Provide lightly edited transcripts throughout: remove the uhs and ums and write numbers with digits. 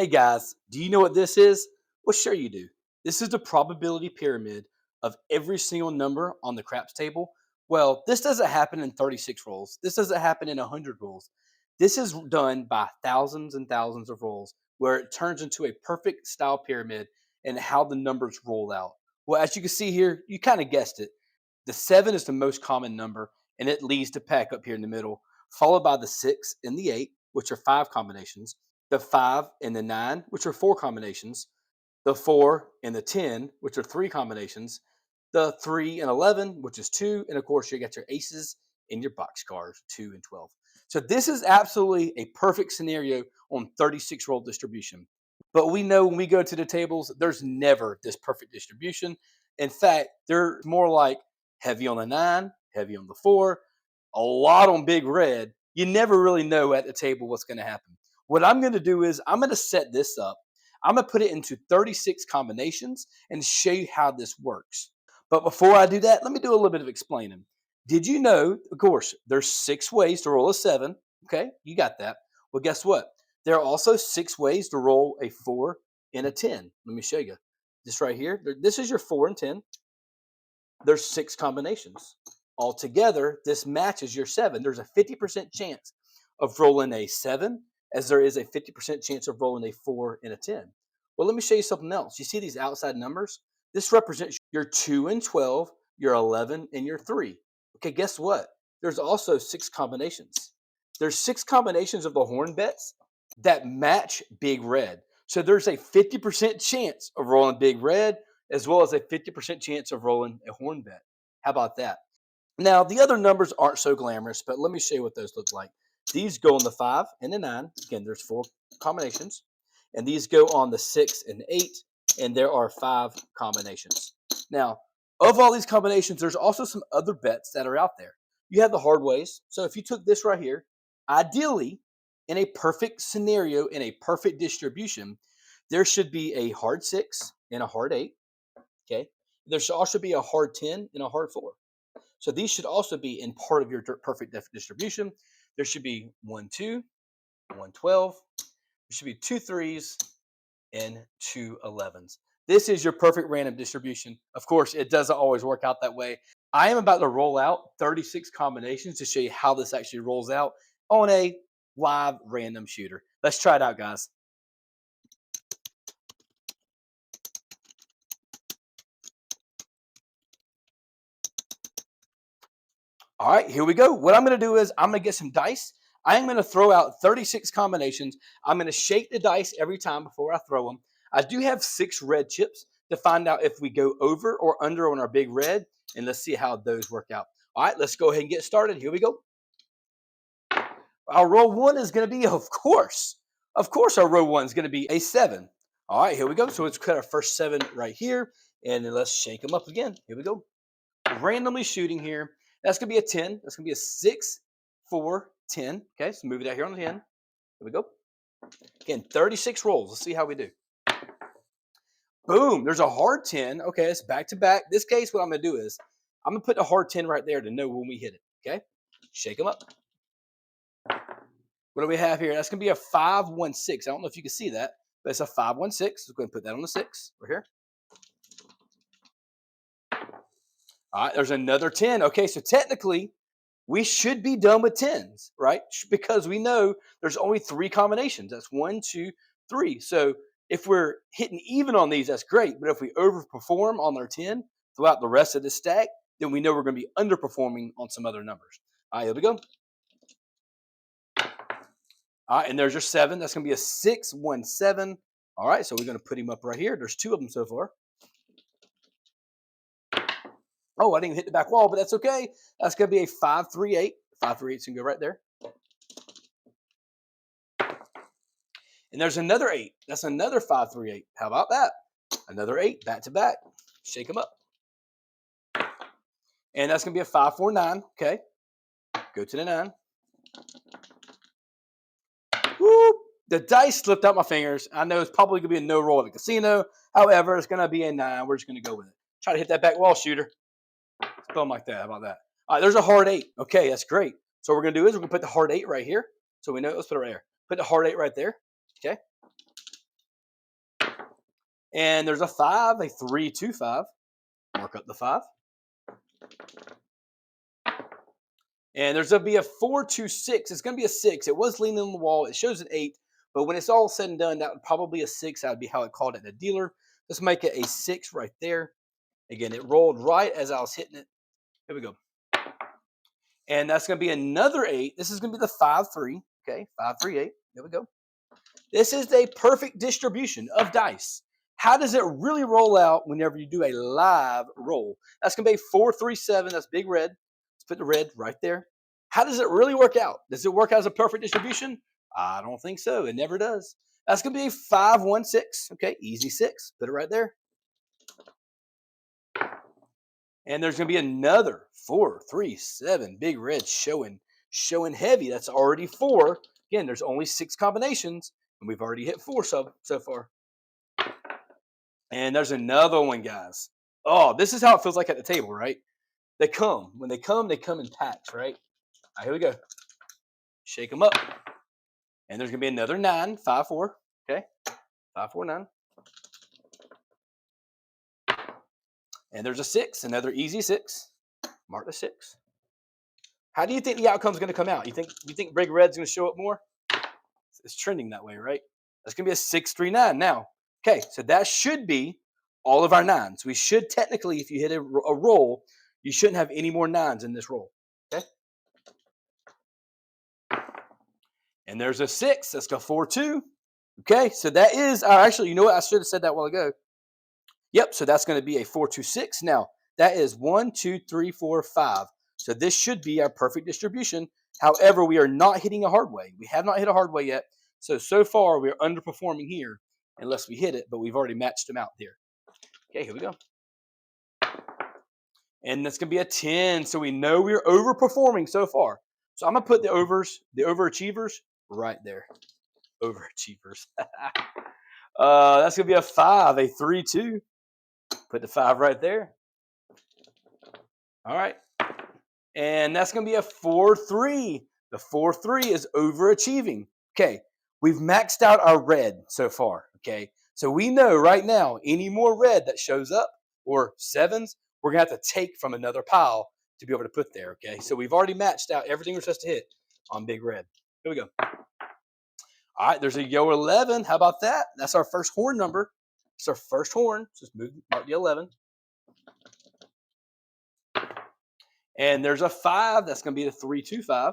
Hey guys, do you know what this is? Well, sure you do. This is the probability pyramid of every single number on the craps table. Well, this doesn't happen in 36 rolls. This doesn't happen in 100 rolls. This is done by thousands and thousands of rolls where it turns into a perfect style pyramid and how the numbers roll out. Well, as you can see here, you kind of guessed it. The 7 is the most common number and it leads to pack up here in the middle, followed by the 6 and the 8, which are 5 combinations, the 5 and the 9, which are 4 combinations, the 4 and the 10, which are 3 combinations, the 3 and 11, which is 2, and of course, you got your aces and your box cars, 2 and 12. So, this is absolutely a perfect scenario on 36 roll distribution. But we know when we go to the tables, there's never this perfect distribution. In fact, they're more like heavy on the 9, heavy on the 4, a lot on big red. You never really know at the table what's going to happen. What I'm going to do is I'm going to set this up. I'm going to put it into 36 combinations and show you how this works. But before I do that, let me do a little bit of explaining. Did you know, of course, there's 6 ways to roll a 7. Okay, you got that. Well, guess what? There are also 6 ways to roll a 4 and a 10. Let me show you. This right here, this is your 4 and 10. There's 6 combinations. Altogether, this matches your 7. There's a 50% chance of rolling a 7 as there is a 50% chance of rolling a 4 and a 10. Well, let me show you something else. You see these outside numbers? This represents your 2 and 12, your 11, and your 3. Okay, guess what? There's also 6 combinations. There's 6 combinations of the horn bets that match big red. So there's a 50% chance of rolling big red as well as a 50% chance of rolling a horn bet. How about that? Now, the other numbers aren't so glamorous, but let me show you what those look like. These go on the 5 and the 9. Again, there's 4 combinations. And these go on the 6 and 8, and there are 5 combinations. Now, of all these combinations, there's also some other bets that are out there. You have the hard ways. So if you took this right here, ideally, in a perfect scenario, in a perfect distribution, there should be a hard 6 and a hard 8. Okay. There should also be a hard 10 and a hard 4. So these should also be in part of your perfect distribution. There should be 1, 2, 1, 12. There should be 2 3s and 2 11s. This is your perfect random distribution. Of course, it doesn't always work out that way. I am about to roll out 36 combinations to show you how this actually rolls out on a live random shooter. Let's try it out, guys. All right, here we go. What I'm going to do is I'm going to get some dice. I'm going to throw out 36 combinations. I'm going to shake the dice every time before I throw them. I do have 6 red chips to find out if we go over or under on our big red, and let's see how those work out. All right, let's go ahead and get started. Here we go. Our row 1 is going to be, of course, our row 1 is going to be a 7. All right, here we go. So let's cut our first 7 right here, and then let's shake them up again. Here we go. Randomly shooting here. That's going to be a 10. That's going to be a 6, 4, 10. Okay, so move it out here on the 10. Here we go. Again, 36 rolls. Let's see how we do. Boom, there's a hard 10. Okay, it's back to back. This case, what I'm going to do is I'm going to put a hard 10 right there to know when we hit it. Okay, shake them up. What do we have here? That's going to be a 5, 1, 6. I don't know if you can see that, but it's a 5, 1, 6. Let's go ahead and put that on the 6 right here. All right, there's another 10. Okay, so technically, we should be done with 10s, right? Because we know there's only 3 combinations. That's 1, 2, 3. So if we're hitting even on these, that's great. But if we overperform on our 10 throughout the rest of the stack, then we know we're going to be underperforming on some other numbers. All right, here we go. All right, and there's your 7. That's going to be a 6, 1, 7. All right, so we're going to put him up right here. There's 2 of them so far. Oh, I didn't even hit the back wall, but that's okay. That's going to be a 5, 3, 8. 5, 3, 8 can go right there. And there's another 8. That's another 5, 3, 8. How about that? Another 8, back to back. Shake them up. And that's going to be a 5, 4, 9. Okay. Go to the 9. Whoop. The dice slipped out my fingers. I know it's probably going to be a no roll at the casino. However, it's going to be a 9. We're just going to go with it. Try to hit that back wall, shooter. Something like that. How about that? All right, there's a hard 8. Okay, that's great. So what we're going to do is we're going to put the hard 8 right here. So we know, let's put it right here. Put the hard 8 right there. Okay. And there's a 5, a 3, 2, 5. Mark up the 5. And there's going to be a 4, 2, 6. It's going to be a 6. It was leaning on the wall. It shows an 8. But when it's all said and done, that would probably be a 6. That would be how it called it at the dealer. Let's make it a 6 right there. Again, it rolled right as I was hitting it. Here we go. And that's going to be another 8. This is going to be the 5, 3. Okay, 5, 3, 8. There we go. This is a perfect distribution of dice. How does it really roll out whenever you do a live roll? That's going to be 4, 3, 7. That's big red. Let's put the red right there. How does it really work out? Does it work out as a perfect distribution? I don't think so. It never does. That's going to be a 5, 1, 6. Okay, easy 6. Put it right there. And there's going to be another 4, 3, 7. Big red showing heavy. That's already 4. Again, there's only 6 combinations, and we've already hit 4 so far. And there's another one, guys. Oh, this is how it feels like at the table, right? They come. When they come in packs, right? All right, here we go. Shake them up. And there's going to be another 9, 5, 4. Okay? 5, 4, 9. And there's a 6, another easy 6. Mark the 6. How do you think the outcome's going to come out? You think Big Red's going to show up more? It's trending that way, right? That's going to be a 6, 3, 9 now. Okay, so that should be all of our 9s. We should technically, if you hit a roll, you shouldn't have any more 9s in this roll. Okay? And there's a 6. Let's go 4, 2. Okay, so that is, actually, you know what? I should have said that a while ago. Yep, so that's going to be a 4, 2, 6. Now, that is 1, 2, 3, 4, 5. So this should be our perfect distribution. However, we are not hitting a hard way. We have not hit a hard way yet. So far, we're underperforming here unless we hit it, but we've already matched them out here. Okay, here we go. And that's going to be a 10. So we know we're overperforming so far. So I'm going to put the overachievers, right there. Overachievers. That's going to be a 5, a 3, 2. Put the 5 right there. All right. And that's going to be a 4, 3. The 4, 3 is overachieving. Okay. We've maxed out our red so far. Okay. So we know right now, any more red that shows up or 7s, we're going to have to take from another pile to be able to put there. Okay. So we've already matched out everything we're supposed to hit on big red. Here we go. All right. There's a yo 11. How about that? That's our first horn number. It's our first horn. Just mark the 11. And there's a 5. That's going to be the 3, 2, 5.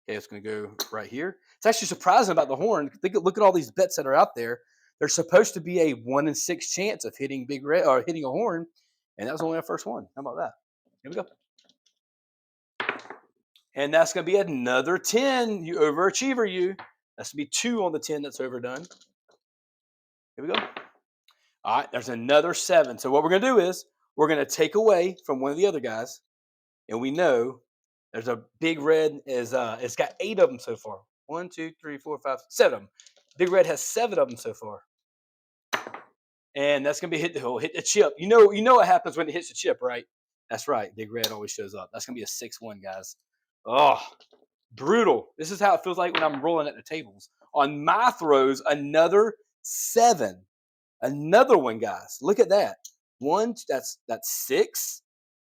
Okay, it's going to go right here. It's actually surprising about the horn. Look at all these bets that are out there. There's supposed to be a 1 in 6 chance of hitting big red or hitting a horn, and that was only our first one. How about that? Here we go. And that's going to be another 10. You overachiever, you. That's going to be 2 on the 10 that's overdone. Here we go. All right, there's another 7. So what we're going to do is we're going to take away from one of the other guys, and we know there's a big red is it's got 8 of them so far. 1, 2, 3, 4, 5, 7 of them. Big red has 7 of them so far. And that's gonna be hit the chip. You know what happens when it hits the chip, right? That's right. Big red always shows up. That's gonna be a 6-1, guys. Oh, brutal. This is how it feels like when I'm rolling at the tables. On my throws, another 7. Another one, guys. Look at that. That's 6.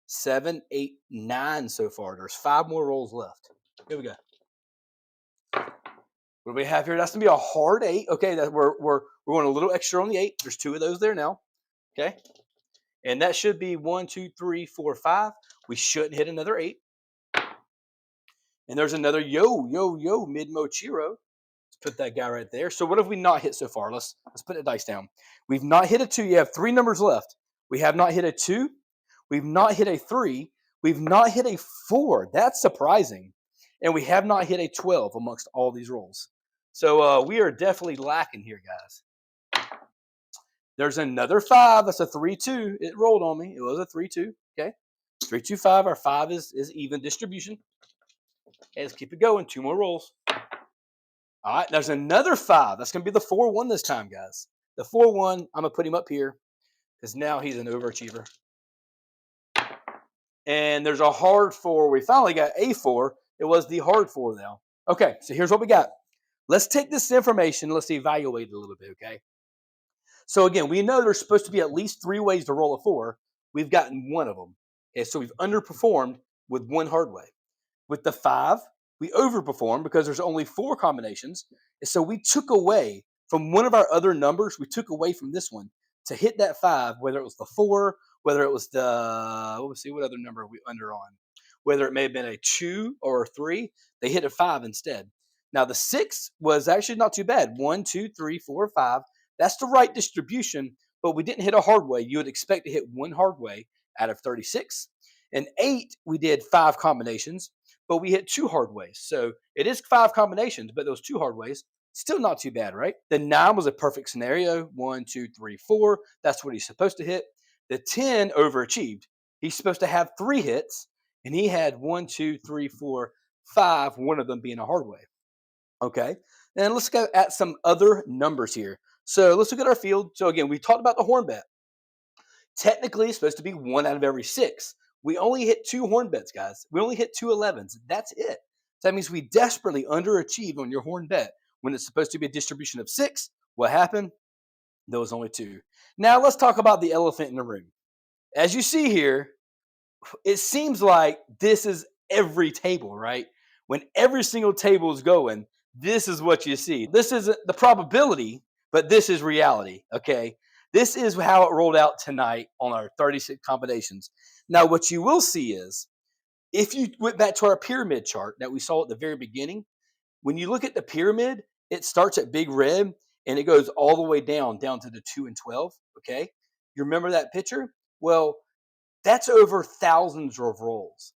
7, 8, 9 so far. There's 5 more rolls left. Here we go. What do we have here? That's gonna be a hard 8. Okay, we're going a little extra on the 8. There's 2 of those there now. Okay, and that should be 1, 2, 3, 4, 5. We shouldn't hit another 8. And there's another yo mid mochiro. Let's put that guy right there. So what have we not hit so far? Let's put the dice down. We've not hit a 2. You have 3 numbers left. We have not hit a 2. We've not hit a 3. We've not hit a 4. That's surprising. And we have not hit a 12 amongst all these rolls. So we are definitely lacking here, guys. There's another 5. That's a 3, 2. It rolled on me. It was a 3, 2. Okay. 3, 2, 5. Our 5 is even distribution. Okay, let's keep it going. 2 more rolls. All right. There's another 5. That's going to be the 4, 1 this time, guys. The 4, 1, I'm going to put him up here because now he's an overachiever. And there's a hard 4. We finally got a 4. It was the hard 4 now. Okay, so here's what we got. Let's take this information. Let's evaluate it a little bit, okay? So again, we know there's supposed to be at least 3 ways to roll a 4. We've gotten one of them. Okay, so we've underperformed with one hard way. With the 5, we overperformed because there's only 4 combinations. And so we took away from one of our other numbers, we took away from this one to hit that 5, whether it was the 4, whether it was the, let's see, what other number are we under on? Whether it may have been a 2 or a 3, they hit a 5 instead. Now the 6 was actually not too bad. 1, 2, 3, 4, 5. That's the right distribution, but we didn't hit a hard way. You would expect to hit one hard way out of 36. And 8, we did 5 combinations, but we hit 2 hard ways. So it is 5 combinations, but those 2 hard ways, still not too bad, right? The 9 was a perfect scenario. 1, 2, 3, 4. That's what he's supposed to hit. The 10 overachieved. He's supposed to have 3 hits, and he had 1, 2, 3, 4, 5, one of them being a hard way. Okay. And let's go at some other numbers here. So let's look at our field. So again, we talked about the horn bet. Technically, it's supposed to be 1 out of every 6. We only hit 2 horn bets, guys. We only hit 2 11s. That's it. So that means we desperately underachieved on your horn bet when it's supposed to be a distribution of 6. What happened? There was only 2. Now let's talk about the elephant in the room. As you see here, it seems like this is every table, right? When every single table is going, this is what you see. This isn't the probability, but this is reality, okay? This is how it rolled out tonight on our 36 combinations. Now, what you will see is if you went back to our pyramid chart that we saw at the very beginning, when you look at the pyramid, it starts at big red and it goes all the way down to the 2 and 12, okay? You remember that picture? Well, that's over thousands of rolls.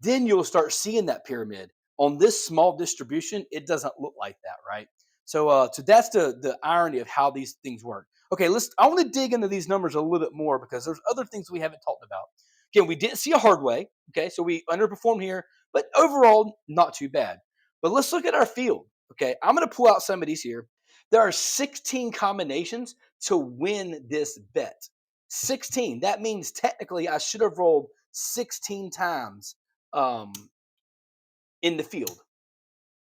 Then you'll start seeing that pyramid. On this small distribution, it doesn't look like that, right? So that's the irony of how these things work. Okay, I want to dig into these numbers a little bit more because there's other things we haven't talked about. Again, we didn't see a hard way. Okay, so we underperformed here, but overall, not too bad. But let's look at our field. Okay, I'm going to pull out some of these here. There are 16 combinations to win this bet. 16. That means technically I should have rolled 16 times um, in the field.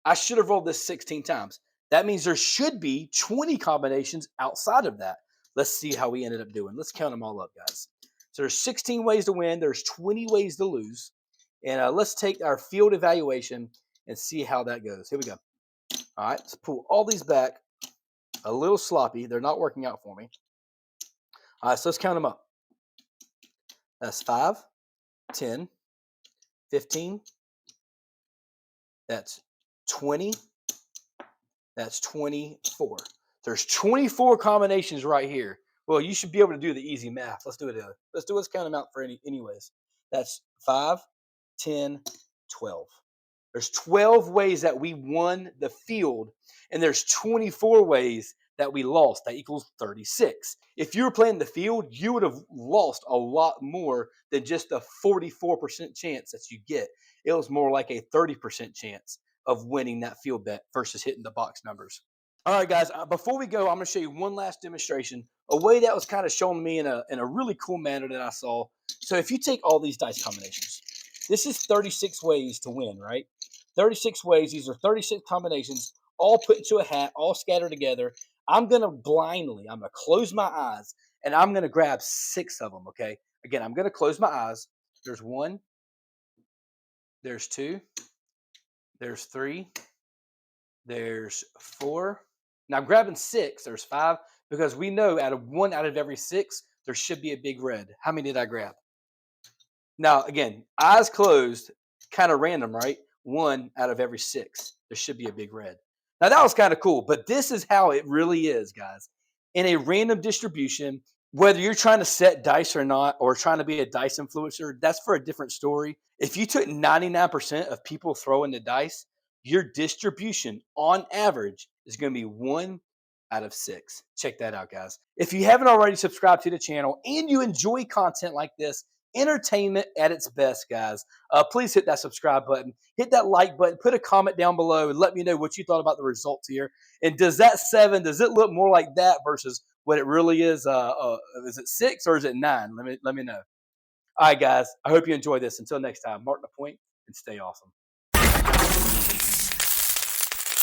I should have rolled this 16 times. That means there should be 20 combinations outside of that. Let's see how we ended up doing. Let's count them all up, guys. So there's 16 ways to win. There's 20 ways to lose. And let's take our field evaluation and see how that goes. Here we go. All right, let's pull all these back. A little sloppy. They're not working out for me. All right, so let's count them up. That's 5, 10, 15. That's 20. That's 24. There's 24 combinations right here. Well, you should be able to do the easy math. Let's do it. Let's count them out for anyways. That's 5, 10, 12. There's 12 ways that we won the field, and there's 24 ways that we lost. That equals 36. If you were playing the field, you would have lost a lot more than just a 44% chance that you get. It was more like a 30% chance of winning that field bet versus hitting the box numbers. All right, guys, before we go, I'm going to show you one last demonstration, a way that was kind of shown to me in a really cool manner that I saw. So if you take all these dice combinations, this is 36 ways to win, right? 36 ways. These are 36 combinations, all put into a hat, all scattered together. I'm going to close my eyes, and I'm going to grab 6 of them, okay? Again, I'm going to close my eyes. There's 1, there's 2, there's 3, there's 4. Now grabbing 6, there's 5, because we know out of 1 out of every 6, there should be a big red. How many did I grab? Now, again, eyes closed, kind of random, right? 1 out of every 6, there should be a big red. Now that was kind of cool, but this is how it really is, guys. In a random distribution, whether you're trying to set dice or not, or trying to be a dice influencer, that's for a different story. If you took 99% of people throwing the dice, your distribution on average is going to be 1 out of 6. Check that out, guys. If you haven't already subscribed to the channel and you enjoy content like this, entertainment at its best, guys, please hit that subscribe button, hit that like button, put a comment down below, and let me know what you thought about the results here. And does that 7, does it look more like that versus what it really is? Is it 6 or is it 9? Let me know. All right, guys, I hope you enjoy this. Until next time, mark the point and stay awesome.